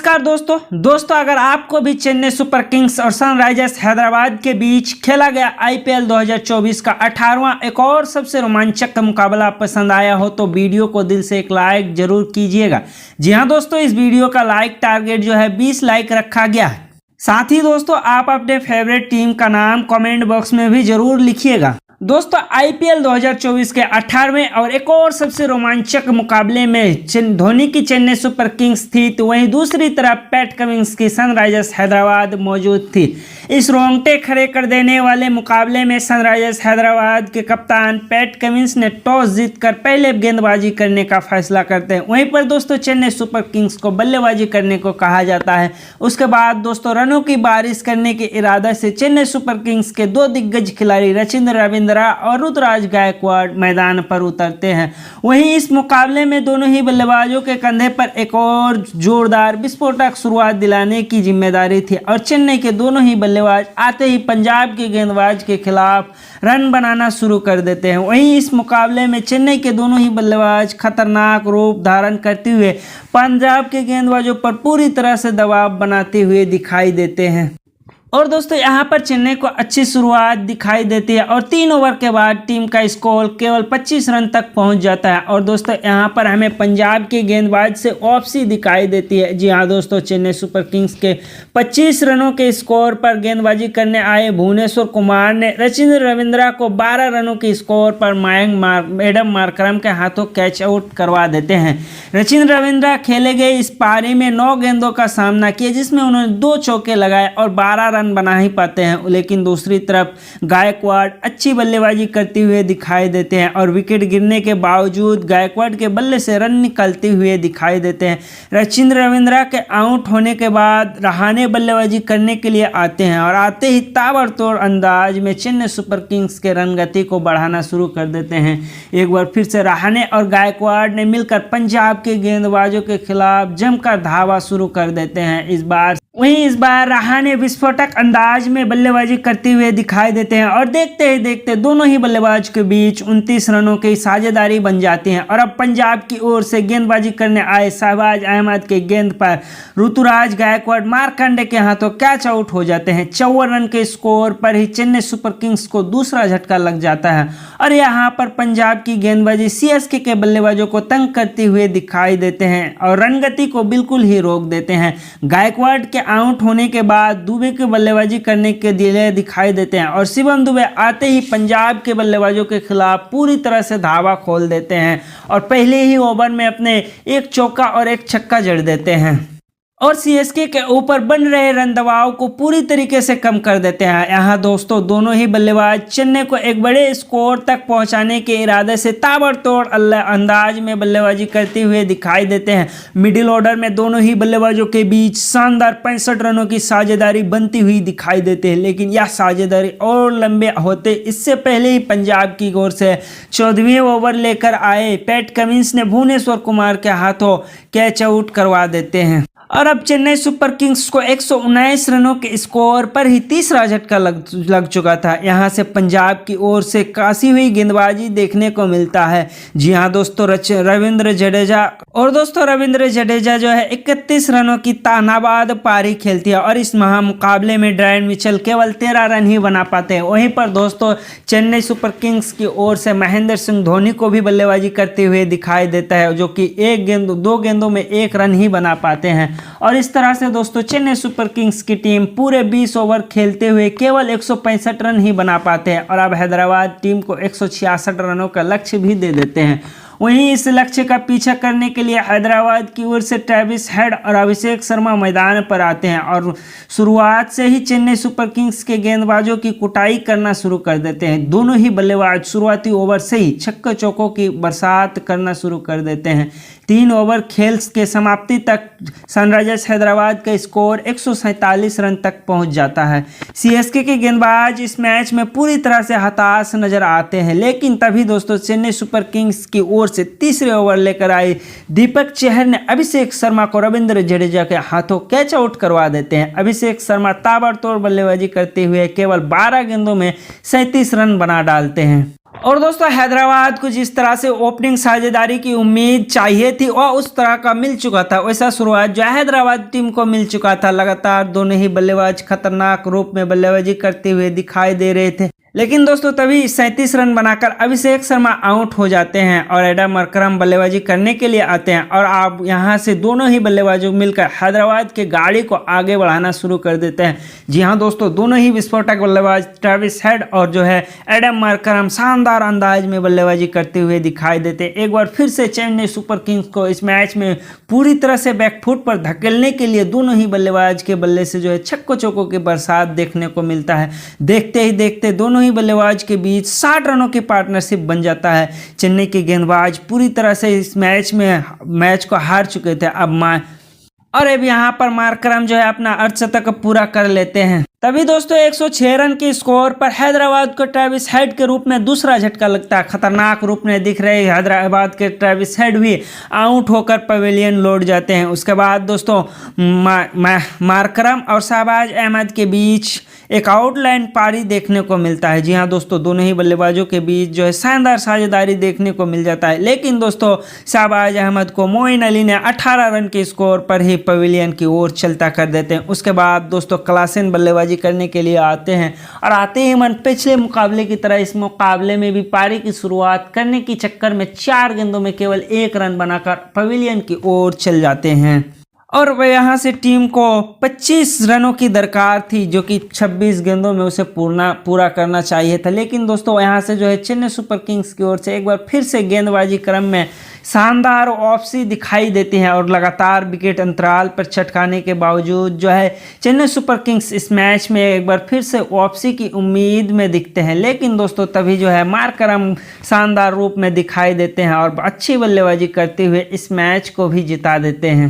नमस्कार दोस्तों अगर आपको भी चेन्नई सुपर किंग्स और सनराइजर्स हैदराबाद के बीच खेला गया आईपीएल 2024 का 18वां एक और सबसे रोमांचक मुकाबला पसंद आया हो तो वीडियो को दिल से एक लाइक जरूर कीजिएगा। जी हां दोस्तों, इस वीडियो का लाइक टारगेट जो है 20 लाइक रखा गया है। साथ ही दोस्तों आप अपने फेवरेट टीम का नाम कमेंट बॉक्स में भी जरूर लिखिएगा। दोस्तों आईपीएल 2024 के 18वें और एक और सबसे रोमांचक मुकाबले में धोनी की चेन्नई सुपर किंग्स थी, तो वहीं दूसरी तरफ पैट कमिंस की सनराइजर्स हैदराबाद मौजूद थी। इस रोंगटे खड़े कर देने वाले मुकाबले में सनराइजर्स हैदराबाद के कप्तान पैट कमिंस ने टॉस जीतकर पहले गेंदबाजी करने का फैसला करते हैं। वहीं पर दोस्तों चेन्नई सुपर किंग्स को बल्लेबाजी करने को कहा जाता है। उसके बाद दोस्तों रनों की बारिश करने के इरादे से चेन्नई सुपर किंग्स के दो दिग्गज खिलाड़ी रचिंद्र रविंद्र और ऋतुराज गायकवाड़ मैदान पर उतरते हैं। वहीं इस मुकाबले में दोनों ही बल्लेबाजों के कंधे पर एक और जोरदार विस्फोटक शुरुआत दिलाने की जिम्मेदारी थी और चेन्नई के दोनों ही बल्लेबाज आते ही पंजाब के गेंदबाज के खिलाफ रन बनाना शुरू कर देते हैं। वहीं इस मुकाबले में चेन्नई के दोनों ही बल्लेबाज खतरनाक रूप धारण करते हुए पंजाब के गेंदबाजों पर पूरी तरह से दबाव बनाते हुए दिखाई देते हैं। और दोस्तों यहाँ पर चेन्नई को अच्छी शुरुआत दिखाई देती है और 3 ओवर के बाद टीम का स्कोर केवल 25 रन तक पहुँच जाता है। और दोस्तों यहाँ पर हमें पंजाब के गेंदबाज से वापसी दिखाई देती है। जी हाँ दोस्तों, चेन्नई सुपर किंग्स के 25 रनों के स्कोर पर गेंदबाजी करने आए भुवनेश्वर कुमार ने रचिंद्र रविंद्र को 12 रनों के स्कोर पर एडम मार्करम के हाथों कैच आउट करवा देते हैं। रचिंद्र रविंद्र खेले गए इस पारी में 9 गेंदों का सामना किया, जिसमें उन्होंने 2 चौके लगाए और 12 रन बना ही पाते हैं। लेकिन दूसरी तरफ गायकवाड़ अच्छी बल्लेबाजी करते हुए दिखाई देते हैं और विकेट गिरने के बावजूद गायकवाड़ के बल्ले से रन निकलते हुए दिखाई देते हैं। रचिंद्र रविंद्र के आउट होने के बाद रहाणे बल्लेबाजी करने के लिए आते हैं और आते ही ताबड़तोड़ अंदाज में चेन्नई सुपर किंग्स के रन गति को बढ़ाना शुरू कर देते हैं। एक बार फिर से रहाणे और गायकवाड़ ने मिलकर पंजाब के गेंदबाजों के खिलाफ जमकर धावा शुरू कर देते हैं। इस बार रहाणे विस्फोटक अंदाज में बल्लेबाजी करते हुए दिखाई देते हैं और देखते ही देखते दोनों ही बल्लेबाज के बीच 29 रनों की साझेदारी बन जाती है। और अब पंजाब की ओर से गेंदबाजी करने आए शहबाज अहमद के गेंद पर ऋतुराज गायकवाड़ मार्कंडे के हाथों कैच आउट हो जाते हैं। 54 रन के स्कोर पर ही चेन्नई सुपर किंग्स को दूसरा झटका लग जाता है और यहाँ पर पंजाब की गेंदबाजी सीएसके के बल्लेबाजों को तंग करते हुए दिखाई देते हैं और रनगति को बिल्कुल ही रोक देते हैं। गायकवाड़ के आउट होने के बाद दुबे के बल्लेबाजी करने के लिए दिखाई देते हैं और शिवम दुबे आते ही पंजाब के बल्लेबाजों के खिलाफ पूरी तरह से धावा खोल देते हैं और पहले ही ओवर में अपने एक चौका और एक छक्का जड़ देते हैं और सीएसके के ऊपर बन रहे रन दबाव को पूरी तरीके से कम कर देते हैं। यहाँ दोस्तों दोनों ही बल्लेबाज चेन्नई को एक बड़े स्कोर तक पहुंचाने के इरादे से ताबड़तोड़ अंदाज में बल्लेबाजी करते हुए दिखाई देते हैं। मिडिल ऑर्डर में दोनों ही बल्लेबाजों के बीच शानदार 65 रनों की साझेदारी बनती हुई दिखाई देती है, लेकिन यह साझेदारी और लंबे होते इससे पहले ही पंजाब की ओर से 14वें ओवर लेकर आए पैट कमिंस ने भुवनेश्वर कुमार के हाथों कैच आउट करवा देते हैं और अब चेन्नई सुपर किंग्स को 119 रनों के स्कोर पर ही तीसरा झटका लग चुका था। यहां से पंजाब की ओर से कासी हुई गेंदबाजी देखने को मिलता है। जी हां दोस्तों, रविंद्र जडेजा जो है 31 रनों की तानाबाद पारी खेलती है और इस महामुकाबले में ड्रायन मिचेल केवल 13 रन ही बना पाते हैं। वहीं पर दोस्तों चेन्नई सुपर किंग्स की ओर से महेंद्र सिंह धोनी को भी बल्लेबाजी करते हुए दिखाई देता है, जो कि 2 गेंदों में 1 रन ही बना पाते हैं। और इस तरह से दोस्तों चेन्नई सुपर किंग्स की टीम पूरे 20 ओवर खेलते हुए केवल 165 रन ही बना पाते हैं और अब हैदराबाद टीम को 166 रनों का लक्ष्य भी दे देते हैं। वहीं इस लक्ष्य का पीछा करने के लिए हैदराबाद की ओर से ट्रेविस हेड और अभिषेक शर्मा मैदान पर आते हैं और शुरुआत से ही चेन्नई सुपर किंग्स के गेंदबाजों की कुटाई करना शुरू कर देते हैं। दोनों ही बल्लेबाज शुरुआती ओवर से ही छक्के चौकों की बरसात करना शुरू कर देते हैं। 3 ओवर खेल के समाप्ति तक सनराइजर्स हैदराबाद का स्कोर 147 रन तक पहुंच जाता है। सीएसके के गेंदबाज इस मैच में पूरी तरह से हताश नजर आते हैं, लेकिन तभी दोस्तों चेन्नई सुपर किंग्स की ओर से तीसरे ओवर लेकर आए दीपक चहर ने अभिषेक शर्मा को रविंद्र जडेजा के हाथों कैच आउट करवा देते हैं। अभिषेक शर्मा ताबड़तोड़ बल्लेबाजी करते हुए केवल 12 गेंदों में 37 रन बना डालते हैं और दोस्तों हैदराबाद को जिस तरह से ओपनिंग साझेदारी की उम्मीद चाहिए थी वह उस तरह का मिल चुका था। वैसा शुरुआत जो हैदराबाद टीम को मिल चुका था। लगातार दोनों ही बल्लेबाज खतरनाक रूप में बल्लेबाजी करते हुए दिखाई दे रहे थे, लेकिन दोस्तों तभी 37 रन बनाकर अभिषेक शर्मा आउट हो जाते हैं और एडम मार्करम बल्लेबाजी करने के लिए आते हैं और आप यहां से दोनों ही बल्लेबाजों मिलकर हैदराबाद के गाड़ी को आगे बढ़ाना शुरू कर देते हैं। जी हां दोस्तों, दोनों ही विस्फोटक बल्लेबाज ट्रेविस हेड और जो है एडम मार्करम शानदार अंदाज में बल्लेबाजी करते हुए दिखाई देते हैं। एक बार फिर से चेन्नई सुपर किंग्स को इस मैच में पूरी तरह से बैकफुट पर धकेलने के लिए दोनों ही बल्लेबाज के बल्ले से जो है छक्कों चौकों की बरसात देखने को मिलता है। देखते ही देखते दोनों ही बल्लेबाज के बीच 60 रनों की पार्टनरशिप बन जाता है। चेन्नई के गेंदबाज पूरी तरह से इस मैच को हार चुके थे। अब यहाँ पर मार्करम जो है अपना अर्धशतक पूरा कर लेते हैं। तभी दोस्तों 106 रन के स्कोर पर हैदराबाद को ट्रेविस हेड के रूप में दूसरा झटका लगता है। खतरनाक रूप में दिख रहे हैदराबाद के ट्रेविस हेड भी आउट होकर पवेलियन लौट जाते हैं। उसके बाद दोस्तों मार्करम और शहबाज अहमद के बीच एक आउटलाइन पारी देखने को मिलता है। जी हाँ दोस्तों, दोनों ही बल्लेबाजों के बीच जो है शानदार साझेदारी देखने को मिल जाता है, लेकिन दोस्तों शहबाज अहमद को मोइन अली ने 18 रन के स्कोर पर ही पवेलियन की ओर चलता कर देते हैं। उसके बाद दोस्तों क्लासेन बल्लेबाजी करने के लिए आते हैं और आते ही मन पिछले मुकाबले की तरह इस मुकाबले में भी पारी की शुरुआत करने के चक्कर में 4 गेंदों में केवल 1 रन बनाकर पवेलियन की ओर चल जाते हैं और वह यहाँ से टीम को 25 रनों की दरकार थी, जो कि 26 गेंदों में उसे पूरा करना चाहिए था। लेकिन दोस्तों यहाँ से जो है चेन्नई सुपर किंग्स की ओर से एक बार फिर से गेंदबाजी क्रम में शानदार वापसी दिखाई देती है और लगातार विकेट अंतराल पर छटकाने के बावजूद जो है चेन्नई सुपर किंग्स इस मैच में एक बार फिर से वापसी की उम्मीद में दिखते हैं। लेकिन दोस्तों तभी जो है मार्करम शानदार रूप में दिखाई देते हैं और अच्छी बल्लेबाजी करते हुए इस मैच को भी जिता देते हैं।